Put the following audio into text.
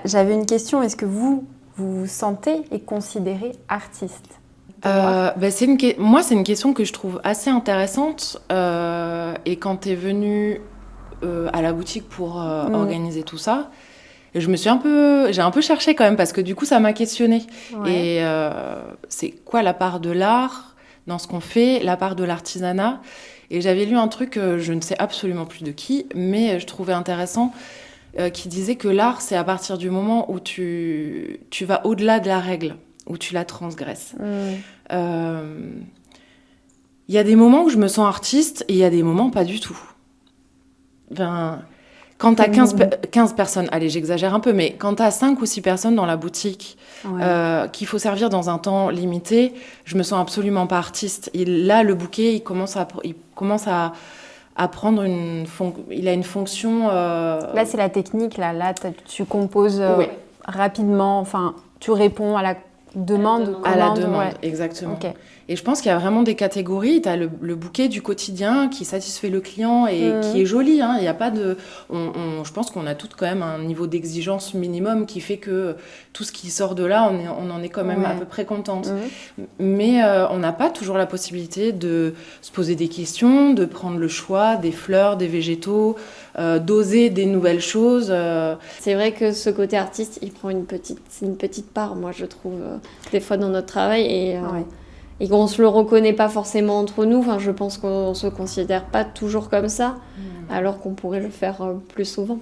J'avais une question. Est-ce que vous vous sentez et considérez artiste? Moi, c'est une question que je trouve assez intéressante. Et quand tu es venue à la boutique pour organiser tout ça, j'ai un peu cherché quand même parce que du coup, ça m'a questionnée. Ouais. Et c'est quoi la part de l'art dans ce qu'on fait, la part de l'artisanat? Et j'avais lu un truc, je ne sais absolument plus de qui, mais je trouvais intéressant, qui disait que l'art, c'est à partir du moment où tu vas au-delà de la règle, où tu la transgresses. Il y a des moments où je me sens artiste et il y a des moments pas du tout. Ben, quand t'as 15 personnes, allez, j'exagère un peu, mais quand t'as 5 ou 6 personnes dans la boutique, qu'il faut servir dans un temps limité, je me sens absolument pas artiste. Et là, le bouquet, il commence à prendre il a une fonction... Là, c'est la technique. Là tu composes Oui. rapidement. Enfin, tu réponds à la demande. À la commande, demande, ouais. exactement. Ok. Et je pense qu'il y a vraiment des catégories. Tu as le bouquet du quotidien qui satisfait le client et qui est joli. Hein. Il y a pas de... je pense qu'on a toutes quand même un niveau d'exigence minimum qui fait que tout ce qui sort de là, on en est quand même à peu près contente. Mais on n'a pas toujours la possibilité de se poser des questions, de prendre le choix des fleurs, des végétaux, d'oser des nouvelles choses. C'est vrai que ce côté artiste, il prend une petite part, moi je trouve, des fois dans notre travail et qu'on ne se le reconnaît pas forcément entre nous. Enfin, je pense qu'on ne se considère pas toujours comme ça, alors qu'on pourrait le faire plus souvent.